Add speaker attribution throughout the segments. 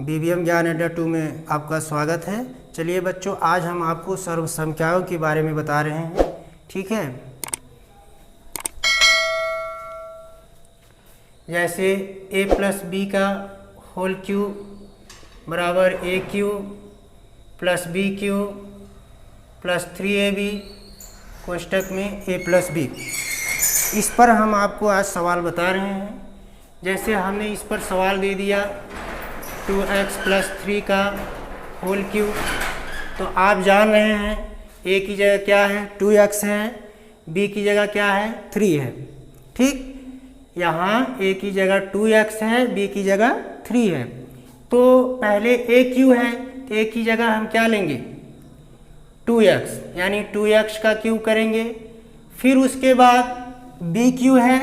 Speaker 1: BBM ज्ञान अड्डा 2 में आपका स्वागत है। चलिए बच्चों, आज हम आपको सर्वसंख्याओं के बारे में बता रहे हैं। ठीक है, जैसे a प्लस बी का होल क्यूब बराबर A cube plus B cube plus 3ab कोष्टक में a प्लस बी। इस पर हम आपको आज सवाल बता रहे हैं। जैसे हमने इस पर सवाल दे दिया 2x प्लस 3 का होल क्यूब, तो आप जान रहे हैं a की जगह क्या है 2x है, b की जगह क्या है 3 है। ठीक, यहाँ a की जगह 2x है, b की जगह 3 है। तो पहले a क्यूब है तो a की जगह हम क्या लेंगे 2x, यानी 2x का क्यूब करेंगे। फिर उसके बाद b क्यूब है,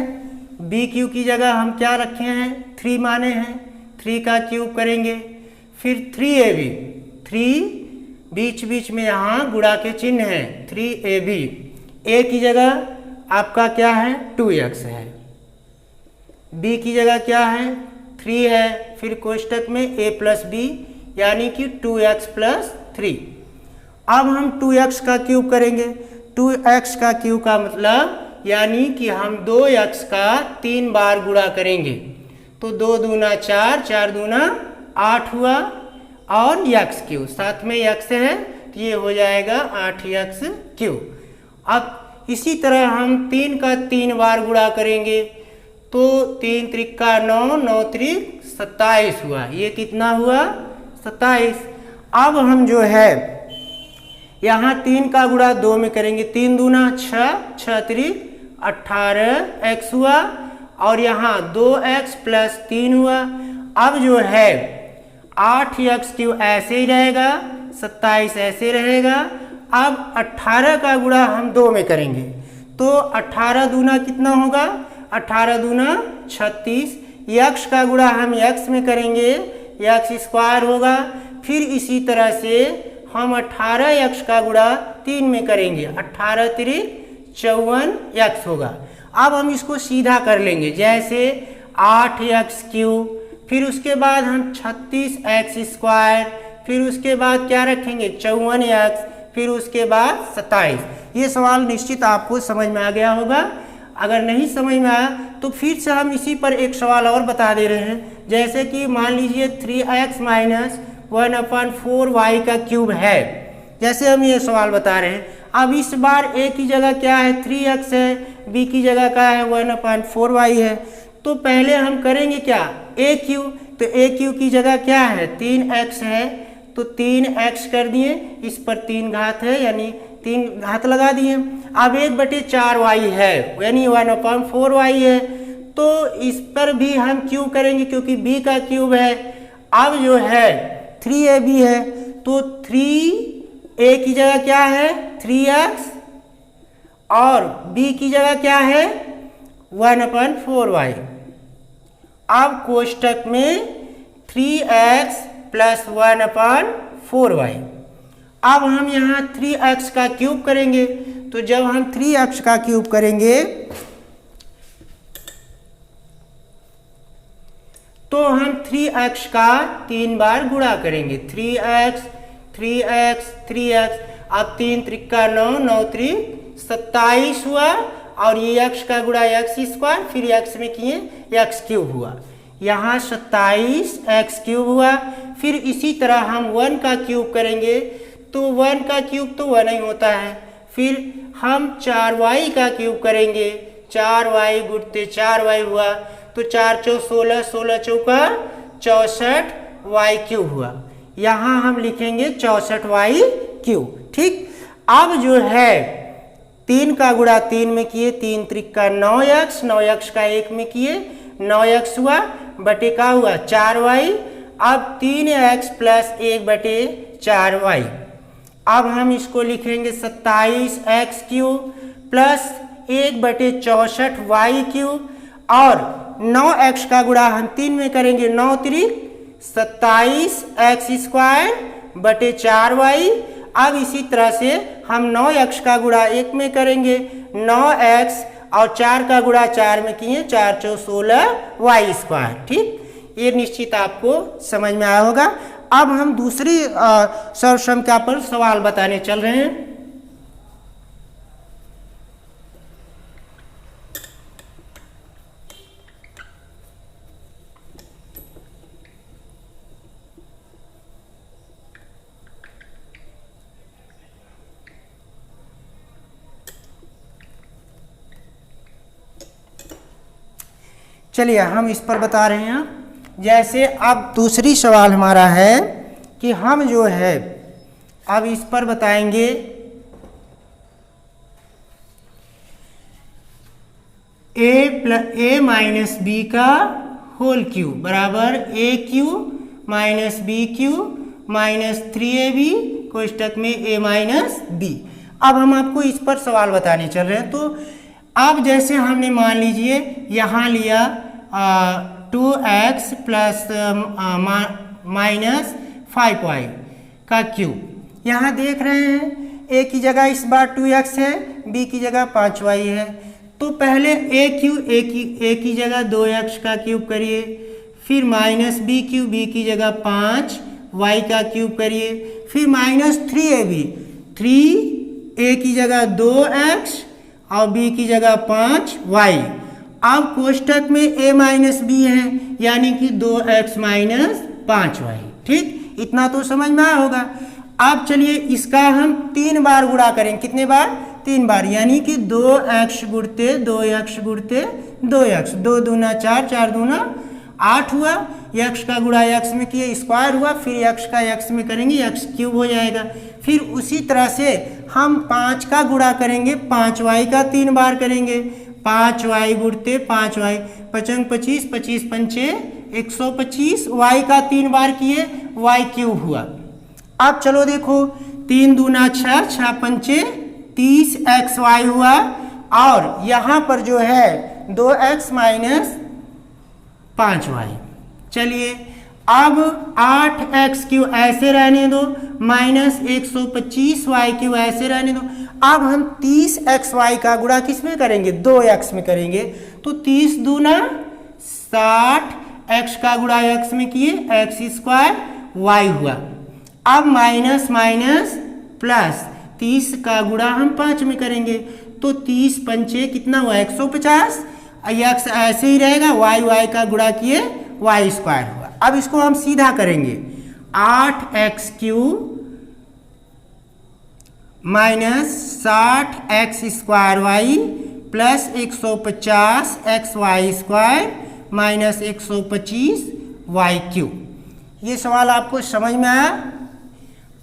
Speaker 1: b क्यूब की जगह हम क्या रखे हैं 3 माने हैं, 3 का क्यूब करेंगे। फिर 3ab, 3 बीच बीच में यहाँ गुणा के चिन्ह है 3ab, a की जगह आपका क्या है 2x है, b की जगह क्या है 3 है। फिर कोष्टक में a प्लस b यानी कि 2x प्लस 3। अब हम 2x का क्यूब करेंगे। 2x का क्यूब का मतलब यानी कि हम 2x का 3 बार गुणा करेंगे। तो 2 दूना 4, 4 दूना 8 हुआ, और x क्यूब साथ में x है तो ये हो जाएगा 8x क्यूब। अब इसी तरह हम 3 का 3 बार गुणा करेंगे तो 3 त्रिका 9, 9 त्रिक 27 हुआ। ये कितना हुआ 27। अब हम जो है यहाँ 3 का गुणा 2 में करेंगे, 3 दूना 6, 6 त्रिक 18x हुआ, और यहाँ 2x प्लस 3 हुआ। अब जो है 8x क्यूब ऐसे ही रहेगा, 27 ऐसे रहेगा। अब 18 का गुणा हम 2 में करेंगे तो 18 दूना कितना होगा 18 दूना 36। x का गुणा हम x में करेंगे, x स्क्वायर होगा। फिर इसी तरह से हम 18x का गुणा 3 में करेंगे, 18 त्रिक 54x होगा। अब हम इसको सीधा कर लेंगे, जैसे 8x क्यूब, फिर उसके बाद हम 36x स्क्वायर, फिर उसके बाद क्या रखेंगे 54x, फिर उसके बाद 27। ये सवाल निश्चित आपको समझ में आ गया होगा। अगर नहीं समझ में आया तो फिर से हम इसी पर एक सवाल और बता दे रहे हैं। जैसे कि मान लीजिए 3x माइनस 1/4y का क्यूब है, जैसे हम ये सवाल बता रहे हैं। अब इस बार a की जगह क्या है 3x है, b की जगह क्या है 1/4y है। तो पहले हम करेंगे क्या a क्यूब, तो a क्यूब की जगह क्या है 3x है, तो 3x कर दिए, इस पर 3 घात है यानी 3 घात लगा दिए। अब 1/4y है यानी 1/4y है, तो इस पर भी हम क्यूब करेंगे क्योंकि b का क्यूब है। अब जो है 3ab है तो 3a की जगह क्या है 3x, और b की जगह क्या है 1/4y। अब कोष्टक में 3x प्लस 1/4y। अब हम यहाँ 3x का क्यूब करेंगे, तो जब हम 3x का क्यूब करेंगे तो हम 3x का 3 बार गुणा करेंगे, 3x 3x 3x। अब 3 त्रिका 9, 9 त्रिक 27 हुआ, और ये x का गुणा x स्क्वायर, फिर x में किए x क्यूब हुआ। यहाँ 27x क्यूब हुआ। फिर इसी तरह हम 1 का क्यूब करेंगे, तो 1 का क्यूब तो 1 ही होता है। फिर हम 4y का क्यूब करेंगे, 4y गुणते 4y हुआ, तो 4 चौ 16, 16 चौका 64y क्यूब हुआ। यहाँ हम लिखेंगे 64y क्यूब। ठीक, अब जो है 3 का गुणा 3 में किए, 3 त्रिका 9x, 9x का 1 में किए 9x हुआ, बटे का हुआ 4y। अब 3x प्लस 1/4y। अब हम इसको लिखेंगे 27x cube plus 1/64y cube, और 9x का गुणा हम 3 में करेंगे, 9 त्रिक 27x स्क्वायर बटे 4y। अब इसी तरह से हम 9x का गुणा 1 में करेंगे, 9x, और 4 का गुणा 4 में किए, 4 चौ 16 y स्क्वायर। ठीक, ये निश्चित आपको समझ में आया होगा। अब हम दूसरी सर्वसंख्या पर सवाल बताने चल रहे हैं। चलिए हम इस पर बता रहे हैं। जैसे अब दूसरी सवाल हमारा है कि हम जो है अब इस पर बताएंगे a माइनस बी का होल क्यूब बराबर A cube minus B cube minus 3ab कोष्टक में a माइनस बी। अब हम आपको इस पर सवाल बताने चल रहे हैं। तो अब जैसे हमने मान लीजिए यहाँ लिया 2x प्लस माइनस 5y का क्यूब। यहाँ देख रहे हैं a की जगह इस बार 2x है, b की जगह 5y है। तो पहले a की जगह 2x का क्यूब करिए, फिर माइनस b की जगह 5y का क्यूब करिए, फिर माइनस 3ab 3a की जगह 2x और b की जगह 5y। अब कोष्टक में a माइनस बी है यानी कि 2x माइनस 5y। ठीक, इतना तो समझ में आया होगा। अब चलिए इसका हम 3 बार गुणा करें। कितने बार? 3 बार, यानी कि 2x गुणते 2x गुणते 2x, 2 दूना 4, 4 दूना 8 हुआ। x का गुणा x में किए स्क्वायर हुआ, फिर x का x में करेंगे x क्यूब हो जाएगा। फिर उसी तरह से हम 5 का गुणा करेंगे, 5y का 3 बार करेंगे, 5y गुणते 5y, 5 25, 25 पंचे 125, y का 3 बार किए y क्यूब हुआ। अब चलो देखो 3 दूना 6, 6 पंचे 30xy हुआ। और यहाँ पर जो है 2x माइनस 5y। चलिए अब 8x क्यूब ऐसे रहने दो, माइनस 125y क्यूब ऐसे रहने दो। अब हम 30xy का गुणा किस में करेंगे? 2x में करेंगे। तो 30 दूना 60, x का गुणा x में किए x स्क्वायर y हुआ। अब माइनस माइनस प्लस 30 का गुणा हम 5 में करेंगे, तो 30 पंचे कितना हुआ? 150। x ऐसे ही रहेगा, y का गुणा किए y स्क्वायर हुआ। अब इसको हम सीधा करेंगे, 8x cube minus 60x square y plus 150x y square minus 125y cube. ये सवाल आपको समझ में आया?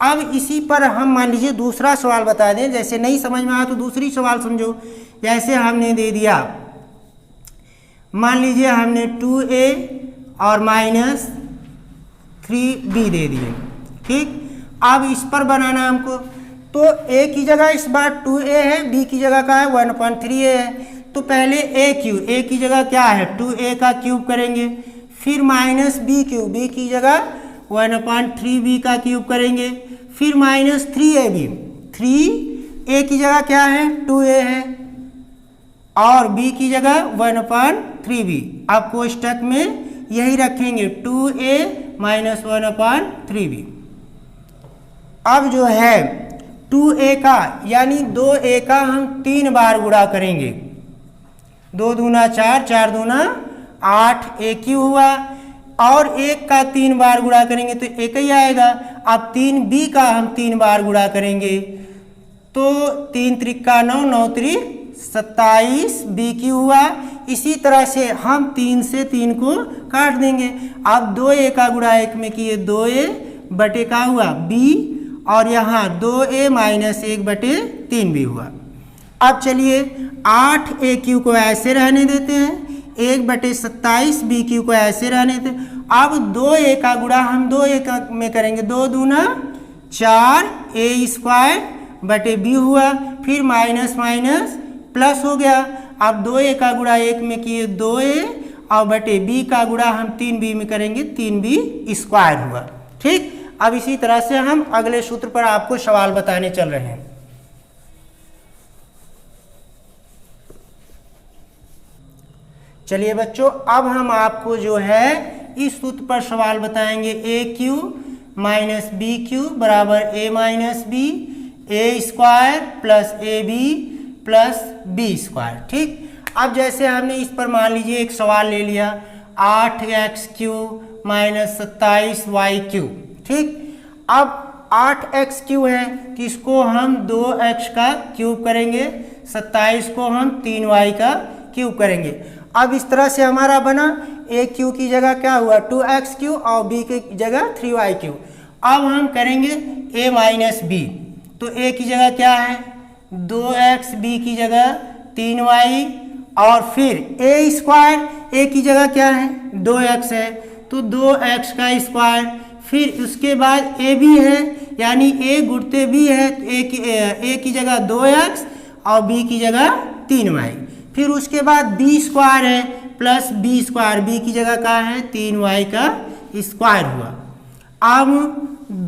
Speaker 1: अब इसी पर हम मान लीजिए दूसरा सवाल बता दें। जैसे नहीं समझ में आया तो दूसरी सवाल समझो। जैसे हमने दे दिया, मान लीजिए हमने 2a और माइनस 3b दे दिए। ठीक, अब इस पर बनाना हमको। तो a की जगह इस बार 2a है, b की जगह का है 1/3a है। तो पहले a की जगह क्या है? 2a का क्यूब करेंगे, फिर माइनस b की जगह 1/3b का क्यूब करेंगे, फिर माइनस 3ab 3a की जगह क्या है? 2a है और b की जगह 1/3b। अब कोष्टक में यही रखेंगे 2a माइनस 1/3b। अब जो है 2a का यानी 2a का हम 3 बार गुणा करेंगे, 2 दूना 4, 4 दूना 8 a क्यूब हुआ। और 1 का 3 बार गुणा करेंगे तो 1 ही आएगा। अब 3b का हम 3 बार गुणा करेंगे, तो 3 त्रिका 9, 9 त्रिक 27 b क्यूब हुआ। इसी तरह से हम 3 से 3 को काट देंगे। अब 2a का गुणा 1 में किए 2a बटे का हुआ b, और यहाँ 2a माइनस 1/3b हुआ। अब चलिए 8a क्यू को ऐसे रहने देते हैं, 1/27 b क्यू को ऐसे रहने देते हैं। अब 2a का गुणा हम 2a में करेंगे, 2 दूना 4 a स्क्वायर बटे b हुआ, फिर माइनस माइनस प्लस हो गया। अब 2a का गुणा 1 में किए 2a और बटे b का गुणा हम 3b में करेंगे, 3b स्क्वायर हुआ। ठीक, अब इसी तरह से हम अगले सूत्र पर आपको सवाल बताने चल रहे हैं। चलिए बच्चों, अब हम आपको जो है इस सूत्र पर सवाल बताएंगे। A cube minus B cube बराबर A minus B, A square plus A B plus B square. ठीक, अब जैसे हमने इस पर मान लीजिए एक सवाल ले लिया 8x Q minus 27y Q. ठीक, अब 8x क्यू है तो इसको हम 2x का क्यूब करेंगे, 27 को हम 3y का क्यूब करेंगे। अब इस तरह से हमारा बना ए क्यू की जगह क्या हुआ 2x क्यू और बी की जगह 3y क्यू। अब हम करेंगे a माइनस बी, तो a की जगह क्या है 2x, b की जगह 3y और फिर a स्क्वायर, a की जगह क्या है 2x है तो 2x का स्क्वायर, फिर उसके बाद a भी है यानी a गुणते b है तो a की जगह 2x और b की जगह 3y, फिर उसके बाद b स्क्वायर है प्लस b स्क्वायर, b की जगह क्या है 3y का स्क्वायर हुआ। अब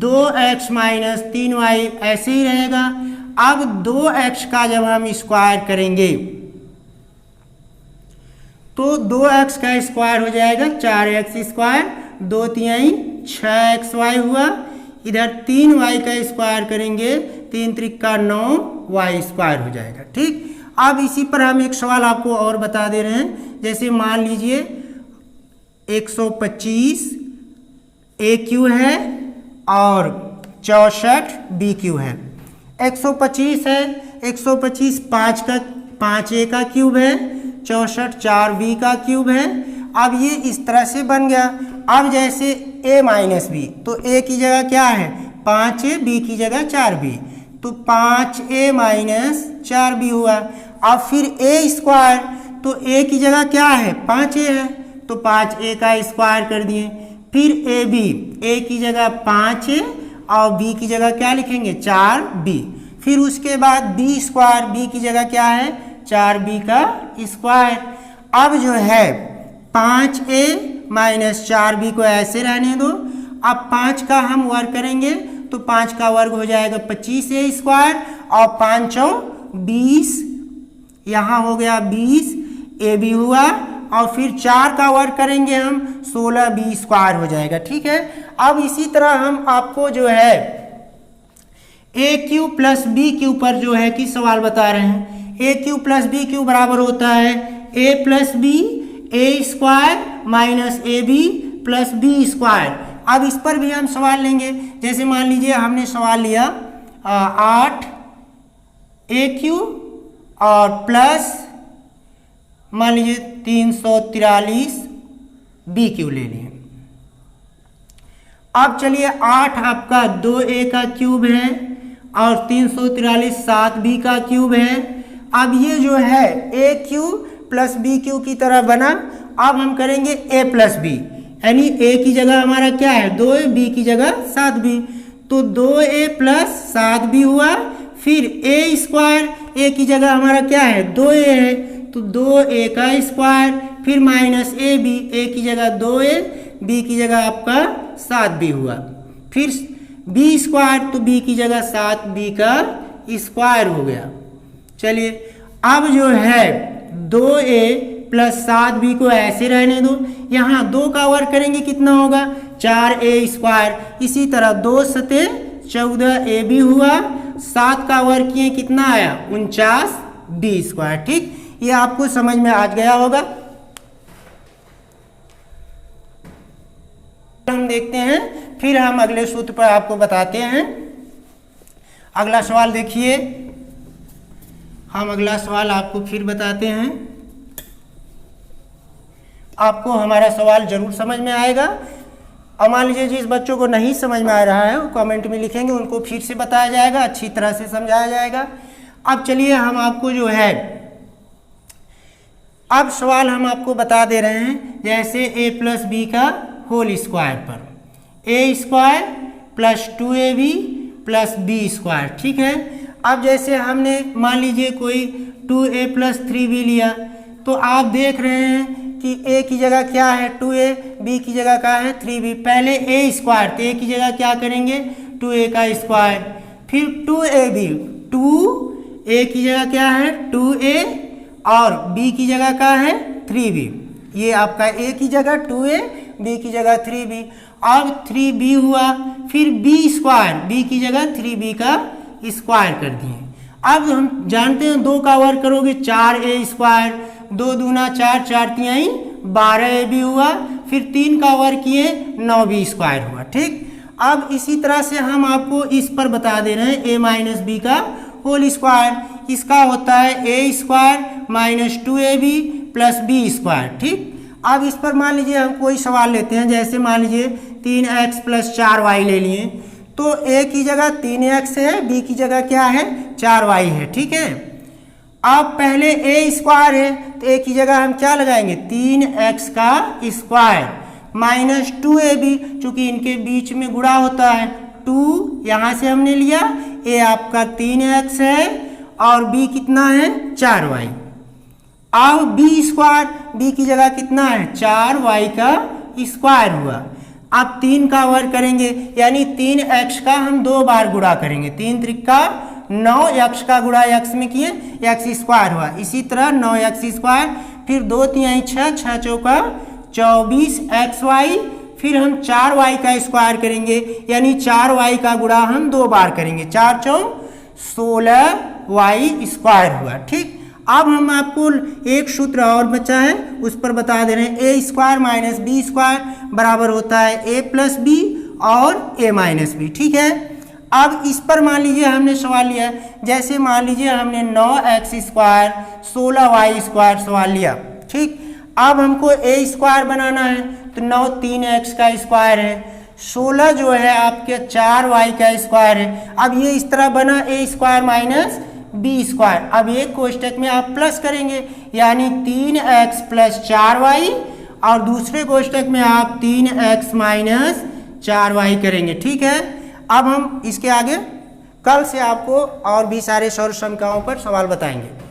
Speaker 1: 2x माइनस 3y ऐसे ही रहेगा। अब 2x का जब हम स्क्वायर करेंगे तो 2x का स्क्वायर हो जाएगा 4x स्क्वायर, 2 तिहाई 6xy हुआ। इधर 3y का स्क्वायर करेंगे 3 त्रिका 9y स्क्वायर हो जाएगा। ठीक, अब इसी पर हम एक सवाल आपको और बता दे रहे हैं। जैसे मान लीजिए 125 ए क्यू है और 64 बी क्यू है। 125 है, 125 5 ए का क्यूब है, 64 4 बी का क्यूब है। अब ये इस तरह से बन गया। अब जैसे a माइनस बी, तो a की जगह क्या है 5a, b की जगह 4b, तो 5a माइनस 4b हुआ। अब फिर a स्क्वायर, तो a की जगह क्या है 5a है तो 5a का स्क्वायर कर दिए। फिर ab, a की जगह 5a और b की जगह क्या लिखेंगे 4b। फिर उसके बाद b स्क्वायर, b की जगह क्या है 4b का स्क्वायर। अब जो है 5a माइनस 4b को ऐसे रहने दो। अब 5 का हम वर्ग करेंगे तो 5 का वर्ग हो जाएगा 25a स्क्वायर और 5 20, यहाँ हो गया 20 ab हुआ। और फिर 4 का वर्ग करेंगे हम 16b स्क्वायर हो जाएगा। ठीक है, अब इसी तरह हम आपको जो है A cube plus B cube पर जो है कि सवाल बता रहे हैं। A cube plus B cube बराबर होता है A plus B, A square minus A B plus B square. अब इस पर भी हम सवाल लेंगे। जैसे मान लीजिए हमने सवाल लिया 8 ए क्यू और प्लस मान लीजिए 343 बी क्यू ले लिए। अब चलिए 8 आपका 2a का क्यूब है और 343 7b का क्यूब है। अब ये जो है A cube plus B Q की तरह बना। अब हम करेंगे a प्लस बी, यानी a की जगह हमारा क्या है 2a, b की जगह 7b, तो 2a प्लस 7b हुआ। फिर a स्क्वायर, a की जगह हमारा क्या है 2a है तो 2a का स्क्वायर, फिर माइनस ए बी, a की जगह 2a, b की जगह आपका 7b हुआ। फिर b स्क्वायर, तो b की जगह 7b का स्क्वायर हो गया। चलिए अब जो है 2a प्लस 7b को ऐसे रहने दो। यहाँ 2 का वर्ग करेंगे कितना होगा 4a स्क्वायर। इसी तरह 2 सते 14ab हुआ, 7 का वर्ग किए कितना आया 49b स्क्वायर। ठीक, ये आपको समझ में आ गया होगा। हम देखते हैं, फिर हम अगले सूत्र पर आपको बताते हैं। अगला सवाल देखिए, हम अगला सवाल आपको फिर बताते हैं। आपको हमारा सवाल जरूर समझ में आएगा। और मान लीजिए जिस बच्चों को नहीं समझ में आ रहा है वो कमेंट में लिखेंगे, उनको फिर से बताया जाएगा, अच्छी तरह से समझाया जाएगा। अब चलिए हम आपको जो है अब सवाल हम आपको बता दे रहे हैं। जैसे a प्लस बी का होल स्क्वायर पर a square plus 2ab plus b square. ठीक है, अब जैसे हमने मान लीजिए कोई 2a प्लस 3b लिया, तो आप देख रहे हैं कि a की जगह क्या है 2a, b की जगह क्या है 3b। पहले a स्क्वायर, तो a की जगह क्या करेंगे 2a का स्क्वायर, फिर 2ab, 2a की जगह क्या है 2a और b की जगह क्या है 3b। ये आपका a की जगह 2a b की जगह 3b। अब 3b हुआ, फिर b स्क्वायर, b की जगह 3b का स्क्वायर कर दिए। अब हम जानते हैं 2 का वर्ग करोगे 4a स्क्वायर, 2 दूना 4, 4 तिहाई 12ab हुआ, फिर 3 का वर्ग किए 9b स्क्वायर हुआ। ठीक, अब इसी तरह से हम आपको इस पर बता दे रहे हैं a माइनस बी का होल स्क्वायर, इसका होता है a square minus 2ab plus b square. ठीक, अब इस पर मान लीजिए हम कोई सवाल लेते हैं, जैसे मान लीजिए 3x प्लस 4y ले लिए, तो a की जगह 3x है, b की जगह क्या है 4y है। ठीक है, अब पहले a स्क्वायर है तो a की जगह हम क्या लगाएंगे 3x का स्क्वायर माइनस 2ab, चूंकि इनके बीच में गुणा होता है 2 यहाँ से हमने लिया, a आपका 3x है और b कितना है 4y। अब b स्क्वायर, b की जगह कितना है 4y का स्क्वायर हुआ। अब 3 का वर्ग करेंगे यानी 3x का हम 2 बार गुणा करेंगे, 3 त्रिका 9, x का गुणा x में किए x स्क्वायर हुआ। इसी तरह 9x स्क्वायर, फिर 2 तिहाई 6, 6 चौका 24xy, फिर हम 4y का स्क्वायर करेंगे यानी 4y का गुणा हम 2 बार करेंगे, 4 चौक 16y स्क्वायर हुआ। ठीक, अब हम आपको एक सूत्र और बचा है उस पर बता दे रहे हैं, a square minus B square बराबर होता है a प्लस बी और a माइनस बी। ठीक है, अब इस पर मान लीजिए हमने सवाल लिया, जैसे मान लीजिए हमने 9x स्क्वायर 16y स्क्वायर सवाल लिया। ठीक, अब हमको a स्क्वायर बनाना है तो 9 3x का स्क्वायर है, 16 जो है आपके 4y का स्क्वायर है। अब ये इस तरह बना a square minus B square, अब एक कोष्टक में आप प्लस करेंगे यानी 3x प्लस 4y और दूसरे कोष्टक में आप 3x माइनस 4y करेंगे। ठीक है, अब हम इसके आगे कल से आपको और भी सारे सौर समीकरणों पर सवाल बताएंगे।